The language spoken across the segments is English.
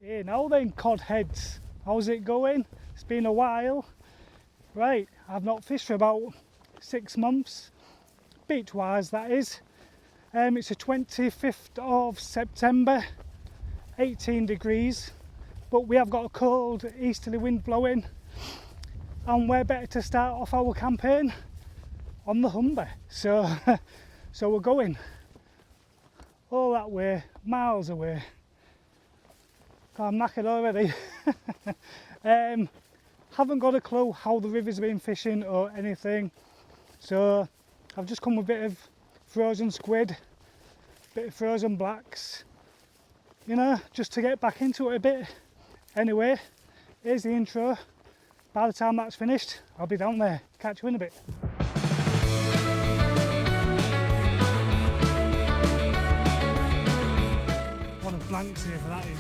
Hey, now then, codheads, how's it going? It's been a while. Right, I've not fished for about 6 months, beach-wise that is. It's the 25th of September, 18 degrees, but we have got a cold easterly wind blowing, and we're better to start off our campaign on the Humber. So, so we're going all that way, miles away. I'm knackered already. Haven't got a clue how the river's been fishing or anything, so I've just come with a bit of frozen squid, bit of frozen blacks, you know, just to get back into it a bit. Anyway, here's the intro. By the time that's finished, I'll be down there. Catch you in a bit. One of blanks here for that is.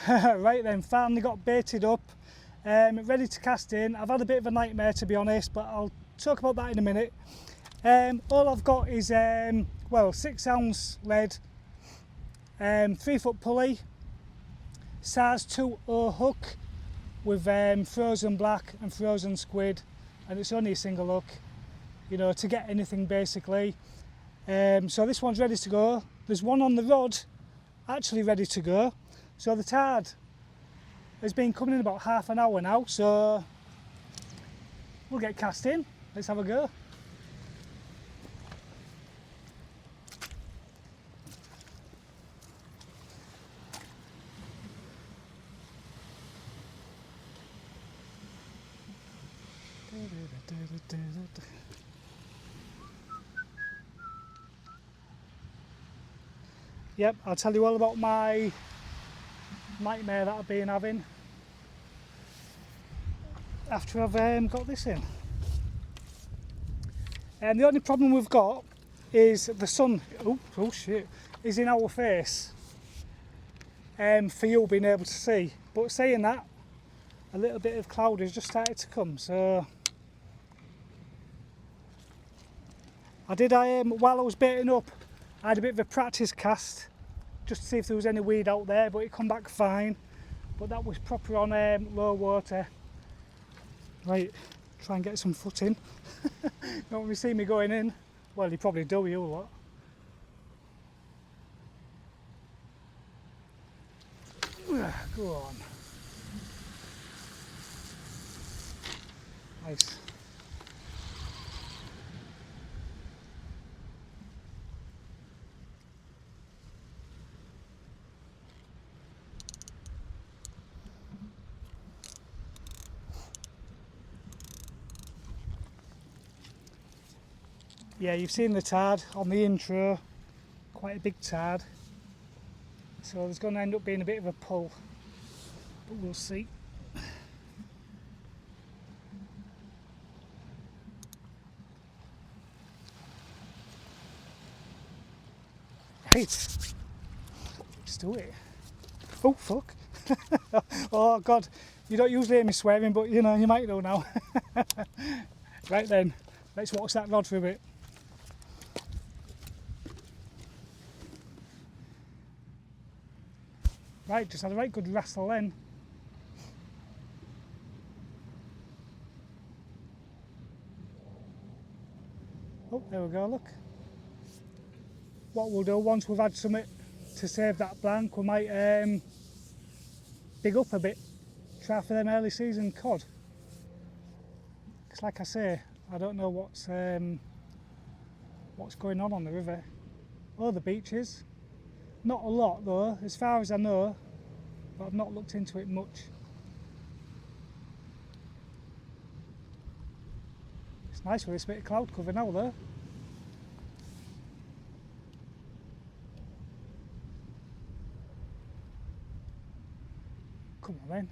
Right then, finally got baited up, ready to cast in. I've had a bit of a nightmare, to be honest, but I'll talk about that in a minute. All I've got is, well, 6 ounce lead, 3 foot pulley, size 2.0 hook with frozen black and frozen squid, and it's only a single hook, you know, to get anything basically. So this one's ready to go. There's one on the rod actually ready to go. So the tide has been coming in about half an hour now, so we'll get cast in. Let's have a go. Yep, I'll tell you all about my nightmare that I've been having after I've got this in. And the only problem we've got is the sun, oh shit, is in our face, for you being able to see. But saying that, a little bit of cloud has just started to come, so I did, while I was baiting up, I had a bit of a practice cast just to see if there was any weed out there, but it come back fine. But that was proper on low water. Right, try and get some footing. Don't want to see me going in. Well, you probably do, you lot. Go on. Nice. Yeah, you've seen the tide on the intro, quite a big tide, so there's going to end up being a bit of a pull, but we'll see. Right, let's do it. Oh fuck. Oh god, you don't usually hear me swearing, but you know, you might know now. Right then, let's watch that rod for a bit. Right, just had a right good wrestle then. Oh, there we go, look. What we'll do, once we've had something to save that blank, we might big up a bit, try for them early season cod. Because like I say, I don't know what's going on the river or the beaches. Not a lot though, as far as I know, but I've not looked into it much. It's nice with this bit of cloud cover now though. Come on then.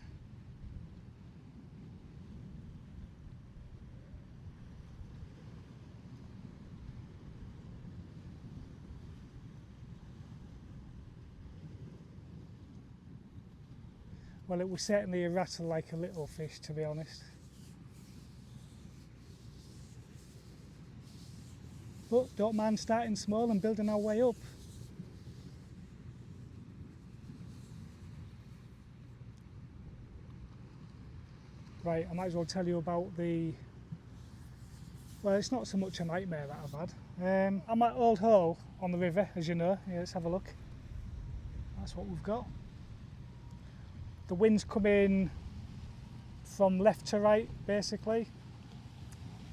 Well, it was certainly a rattle like a little fish, to be honest. But don't mind starting small and building our way up. Right, I might as well tell you about the... Well, it's not so much a nightmare that I've had. I'm at Old Hole on the river, as you know. Yeah, let's have a look. That's what we've got. The wind's coming from left to right, basically.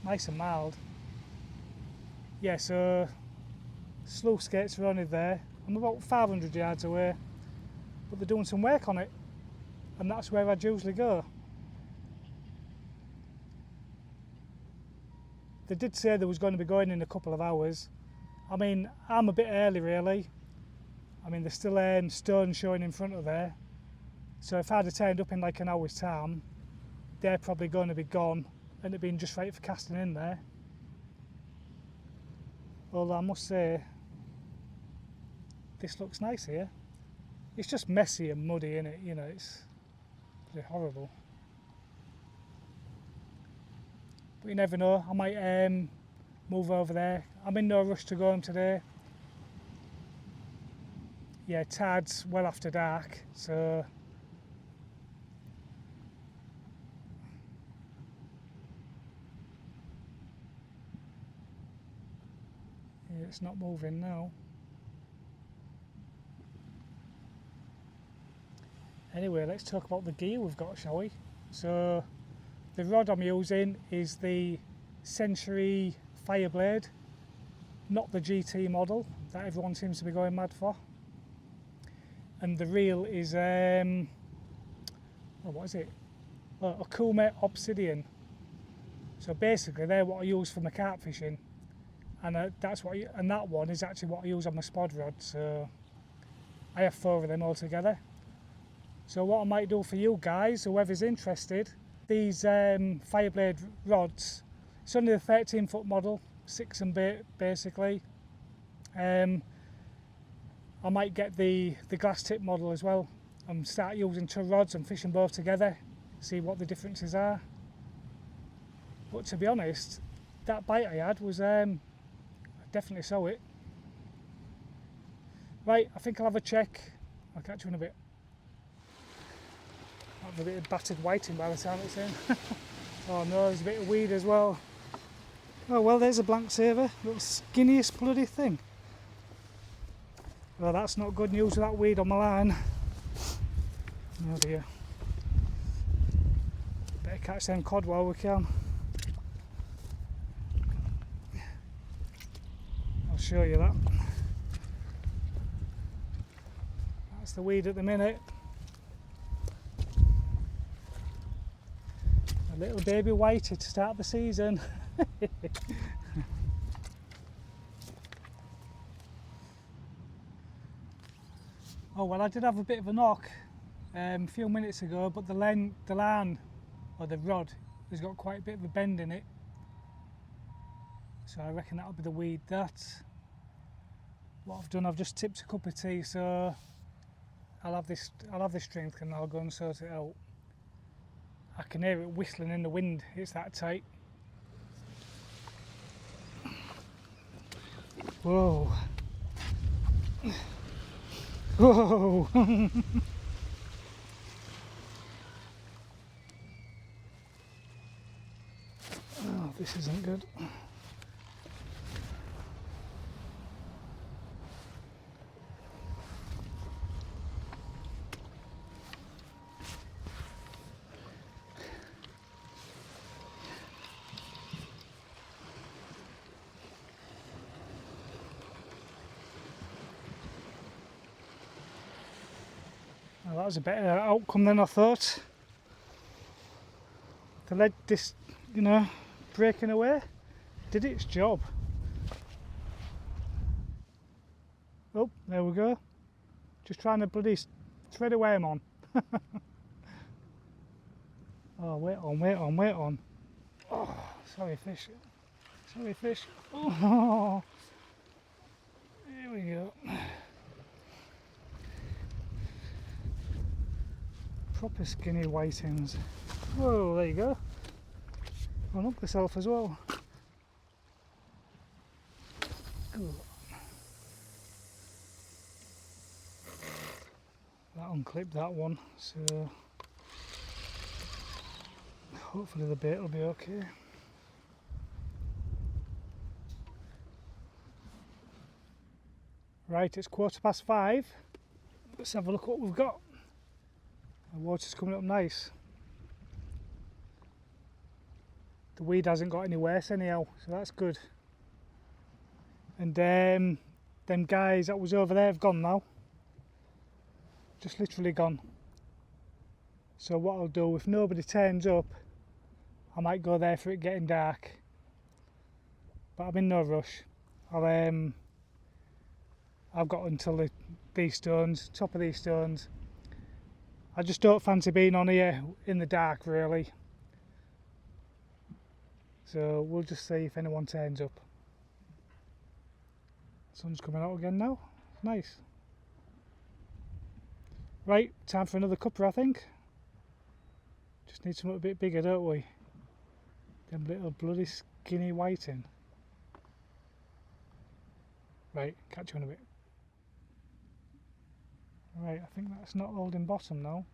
Nice and mild. Yeah, so sluice gates are only there. I'm about 500 yards away, but they're doing some work on it, and that's where I'd usually go. They did say they was going to be going in a couple of hours. I mean, I'm a bit early really. I mean, there's still stone showing in front of there. So if I'd have turned up in like an hour's time, they're probably going to be gone and it'd been just right for casting in there. Although I must say, this looks nice here. It's just messy and muddy, innit? You know, it's really horrible. But you never know, I might move over there. I'm in no rush to go home today. Yeah, tide's well after dark, so yeah, it's not moving now. Anyway, let's talk about the gear we've got, shall we? So the rod I'm using is the Century Fireblade, not the GT model that everyone seems to be going mad for. And the reel is, what is it? Okume Obsidian. So basically, they're what I use for my carp fishing, and and that one is actually what I use on my spod rod. So I have 4 of them all together. So what I might do for you guys, whoever's interested, these Fireblade rods, it's only a 13-foot model, 6 and bait basically. I might get the glass tip model as well and start using 2 rods and fishing both together, see what the differences are. But to be honest, that bite I had was, I definitely saw it. Right, I think I'll have a check. I'll catch you in a bit. I'll have a bit of battered whiting by the time it's in. Oh no, there's a bit of weed as well. Oh well, there's a blank saver, little skinniest bloody thing. Well, that's not good news with that weed on my line. Oh dear. Better catch them cod while we can. I'll show you that. That's the weed at the minute. A little baby whitey to start the season. Oh well, I did have a bit of a knock a few minutes ago, but the line or the rod has got quite a bit of a bend in it, so I reckon that'll be the weed. What I've done, I've just tipped a cup of tea, so I'll have this drink and I'll go and sort it out. I can hear it whistling in the wind, it's that tight. Whoa. Whoa! Oh, this isn't good. Well, that was a better outcome than I thought. The lead breaking away did its job. Oh, there we go. Just trying to bloody thread away I'm on. Oh, wait on. Oh, sorry fish. Oh, here we go. proper skinny whitings. Whoa, there you go. Run up myself as well. Good. That unclipped that one, so hopefully the bait will be okay. Right, it's 5:15. Let's have a look what we've got. The water's coming up nice. The weed hasn't got any worse anyhow, so that's good. And them guys that was over there have gone now. Just literally gone. So what I'll do, if nobody turns up, I might go there for it getting dark. But I'm in no rush. I've got until these stones, top of these stones. I just don't fancy being on here in the dark really. So we'll just see if anyone turns up. Sun's coming out again now. Nice. Right, time for another cupper I think. Just need something a bit bigger, don't we? Them little bloody skinny whiting. Right, catch you in a bit. Right, I think that's not holding bottom now.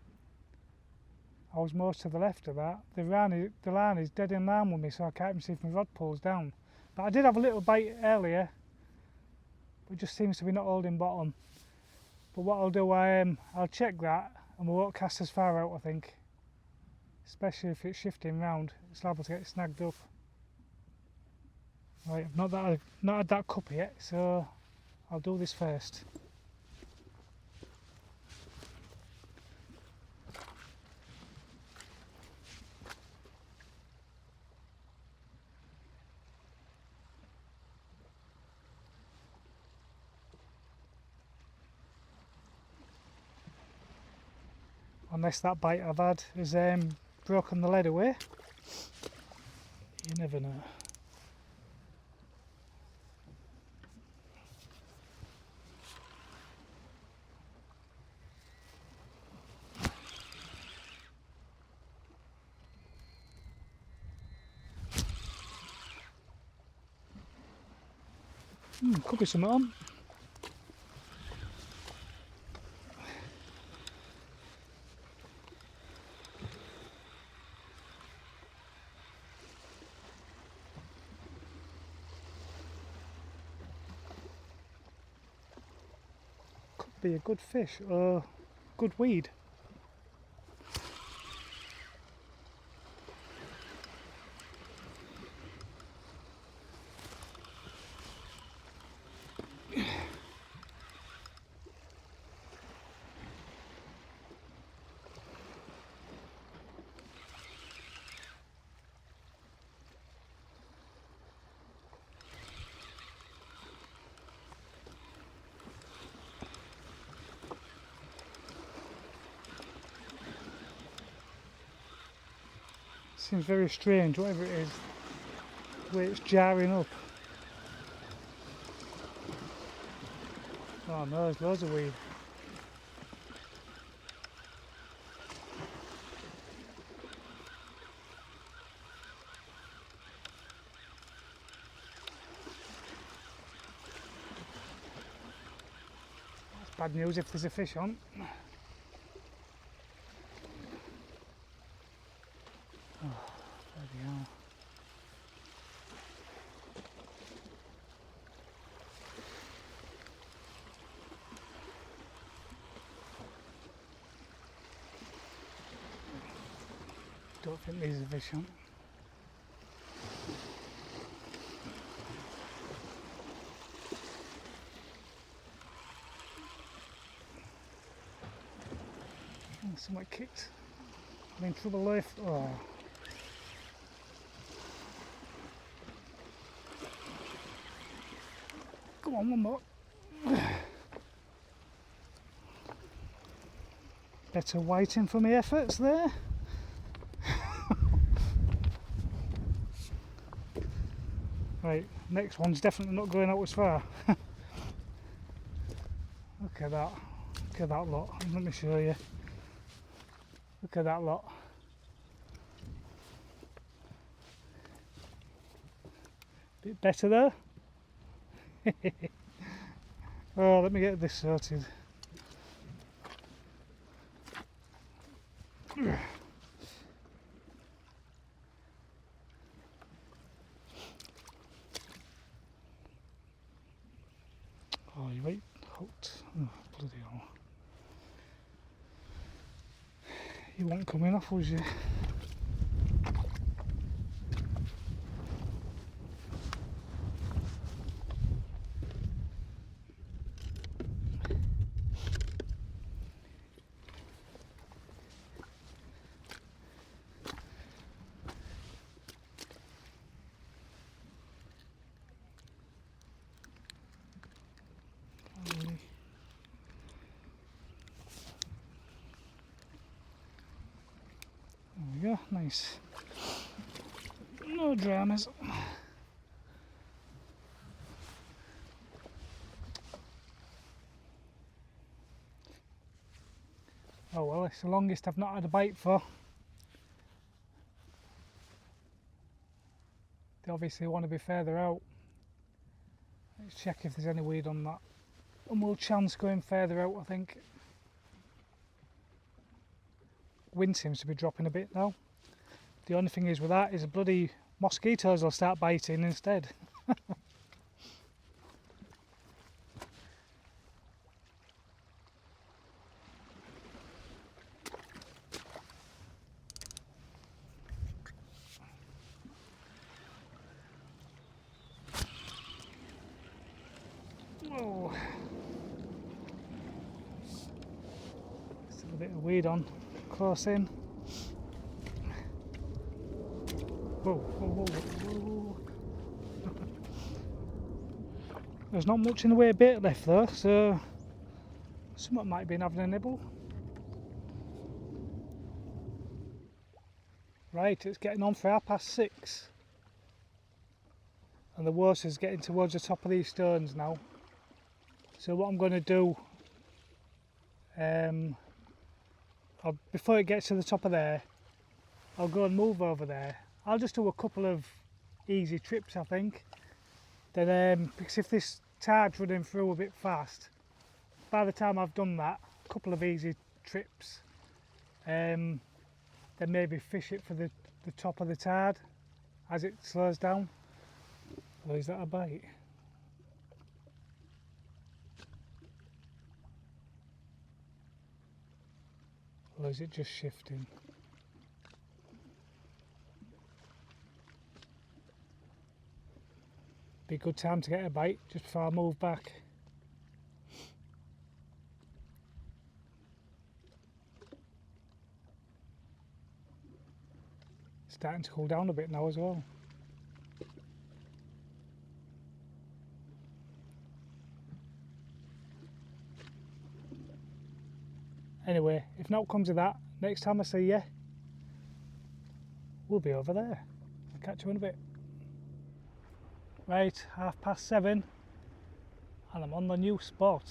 I was most to the left of that. The line is dead in line with me, so I can't even see if my rod pulls down. But I did have a little bite earlier, but it just seems to be not holding bottom. But what I'll do, I'll check that, and we won't cast as far out I think. Especially if it's shifting round, it's liable to get snagged up. Right, I've not had that cup yet, so I'll do this first. Unless that bite I've had has broken the lead away. You never know. Could be something on. Be a good fish or good weed. Seems very strange, whatever it is, the way it's jarring up. Oh no, there's loads of weed. That's bad news if there's a fish on. Don't think these are fish on. Oh, somebody kicked. I'm in trouble left. Oh. Come on, one more. Better waiting for my efforts there. Right, next one's definitely not going out as far. Look at that. Look at that lot. Let me show you. Look at that lot. Bit better there. Oh, let me get this sorted. Oh, you're right, hooked. Oh, bloody hell. You weren't coming off, was you? There we go, nice. No dramas. Oh well, it's the longest I've not had a bite for. They obviously want to be further out. Let's check if there's any weed on that. And we'll chance going further out, I think. Wind seems to be dropping a bit now. The only thing is with that is the bloody mosquitoes will start biting instead. Whoa. Still a bit of weed on, close in. Whoa, whoa, whoa, whoa. There's not much in the way of bait left though, so someone might be having a nibble. Right, it's getting on for 6:30 and the water's getting towards the top of these stones now. So what I'm going to do, before it gets to the top of there, I'll go and move over there. I'll just do a couple of easy trips, I think. Then, because if this tide's running through a bit fast, by the time I've done that, a couple of easy trips, then maybe fish it for the top of the tide as it slows down. Oh, is that a bite? Or is it just shifting? Be a good time to get a bite just before I move back. Starting to cool down a bit now as well. Anyway, if not comes of that, next time I see you, we'll be over there. I'll catch you in a bit. Right, 7:30 and I'm on the new spot.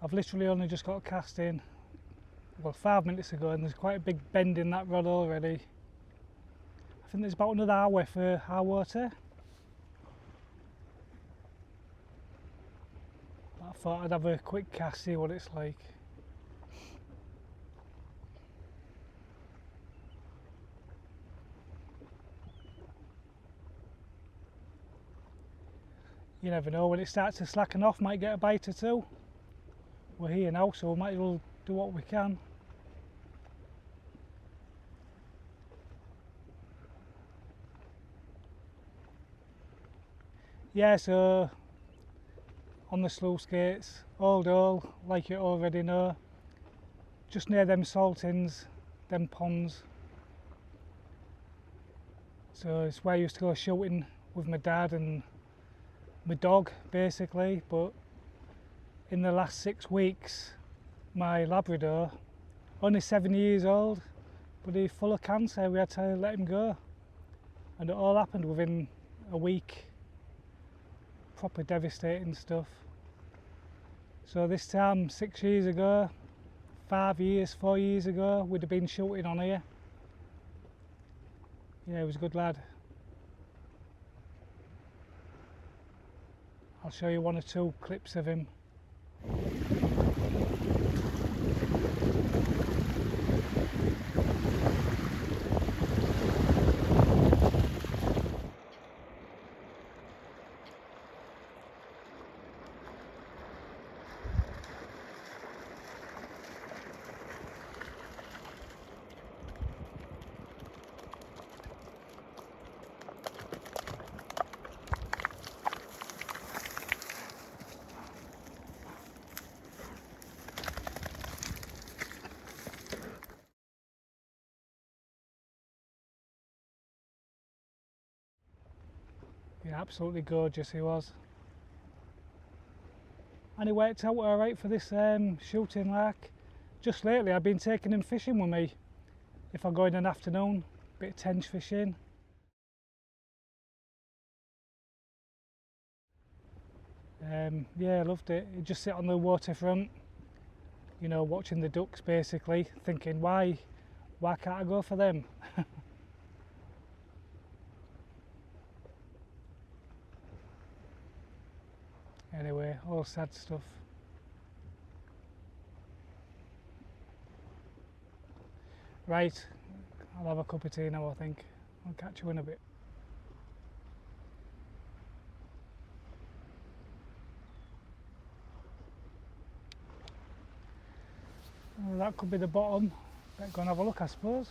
I've literally only just got cast in, well, 5 minutes ago, and there's quite a big bend in that rod already. I think there's about another hour for our water. I thought I'd have a quick cast, see what it's like. You never know, when it starts to slacken off, might get a bite or two. We're here now, so we might as well do what we can. Yeah, so on the sluice gates, old hole, like you already know, just near them saltings, them ponds. So it's where I used to go shooting with my dad and my dog, basically. But in the last 6 weeks, my Labrador, only 7 years old, but he's full of cancer. We had to let him go, and it all happened within a week. Proper devastating stuff. So this time, 6 years ago, 4 years ago, we'd have been shooting on here. Yeah, he was a good lad. I'll show you 1 or 2 clips of him. Yeah, absolutely gorgeous he was. And he worked out alright for this shooting like. Just lately I've been taking him fishing with me. If I go in an afternoon, bit of tench fishing. Yeah, I loved it. He'd just sit on the waterfront, you know, watching the ducks basically, thinking why can't I go for them? Anyway, all sad stuff. Right, I'll have a cup of tea now I think. I'll catch you in a bit. Well, that could be the bottom. Better go and have a look I suppose.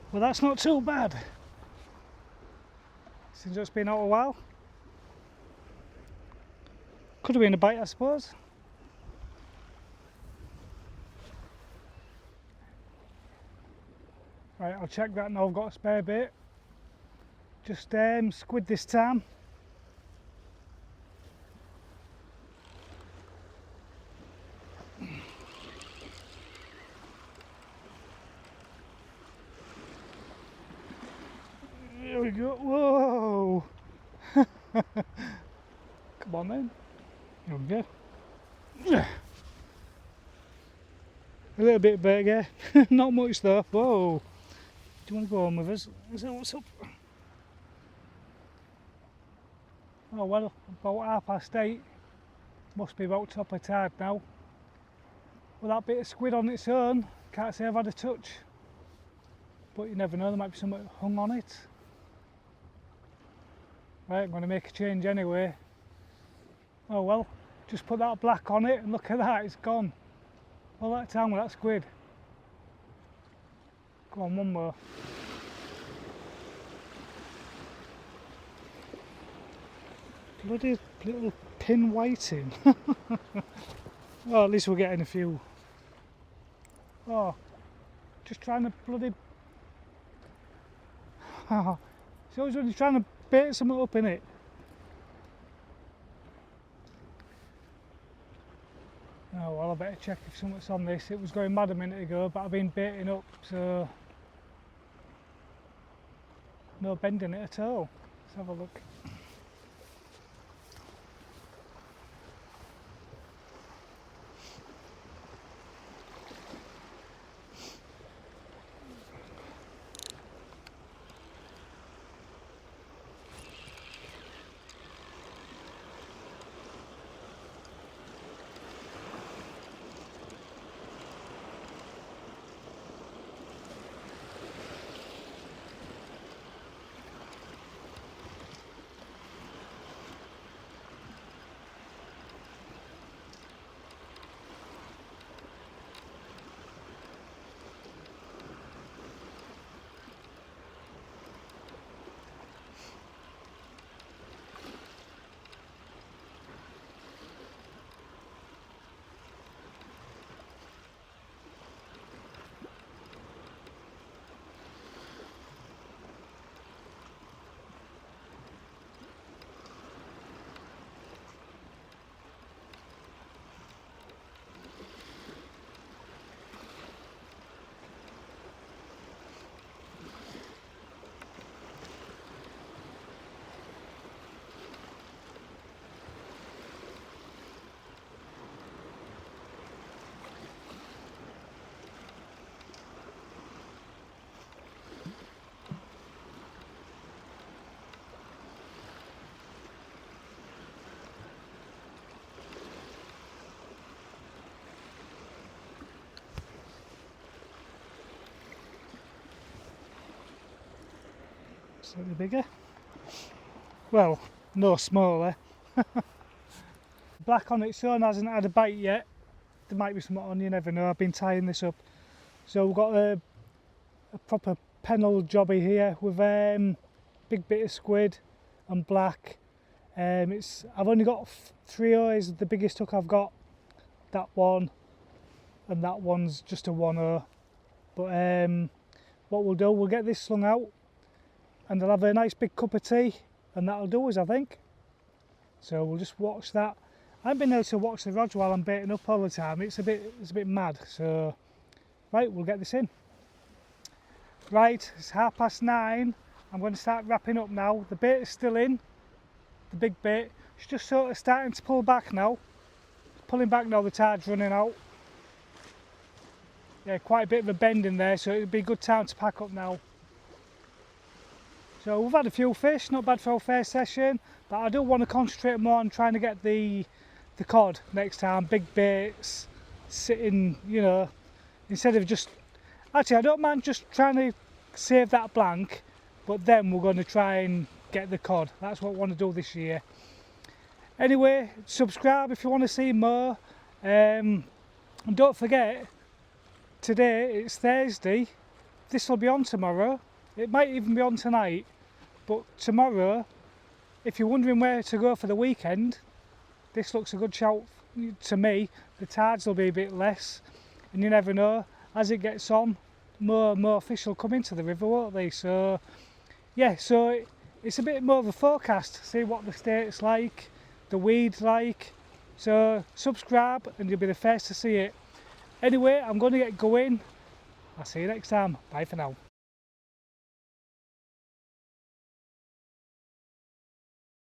Well, that's not too bad. Since it's been out a while. Could have been a bite I suppose. Right, I'll check that now I've got a spare bait. Just squid this time. Here we go. Whoa! Come on then. Here we go. A little bit bigger. Not much though. Whoa! Do you want to go on with us? Is that what's up? Oh well, about 8:30. Must be about top of tide now. Well, that bit of squid on its own, can't say I've had a touch. But you never know, there might be something hung on it. Right, I'm going to make a change anyway. Oh well, just put that black on it and look at that, it's gone. All that time with that squid. Come on, one more. Bloody little pin whiting. Oh, at least we're getting a few. Oh, just trying to bloody. It's always when you're trying to bait something up in it. Oh well, I better check if something's on this. It was going mad a minute ago, but I've been baiting up, so no bending it at all. Let's have a look. Slightly bigger. Well, no smaller. Black on its own hasn't had a bite yet. There might be something on, you never know. I've been tying this up. So we've got a proper pennel jobby here with big bit of squid and black. I've only got 3 O's, the biggest hook I've got. That one, and that one's just a 1 But what we'll do, we'll get this slung out and I'll have a nice big cup of tea, and that'll do us, I think. So we'll just watch that. I haven't been able to watch the rods while I'm baiting up all the time. It's a bit mad. So right, we'll get this in. Right, it's 9:30. I'm going to start wrapping up now. The bait is still in, the big bait. It's just sort of starting to pull back now. Pulling back now, the tide's running out. Yeah, quite a bit of a bend in there, so it'll be a good time to pack up now. So we've had a few fish, not bad for our first session, but I do want to concentrate more on trying to get the cod next time. Big baits, sitting, you know, instead of just... Actually, I don't mind just trying to save that blank, but then we're going to try and get the cod. That's what I want to do this year. Anyway, subscribe if you want to see more. And don't forget, today it's Thursday. This will be on tomorrow. It might even be on tonight. But tomorrow, if you're wondering where to go for the weekend, this looks a good shout to me. The tides will be a bit less, and you never know, as it gets on, more fish will come into the river, won't they? So yeah, so it's a bit more of a forecast, see what the state's like, the weeds like. So subscribe and you'll be the first to see it. Anyway, I'm going to get going. I'll see you next time. Bye for now.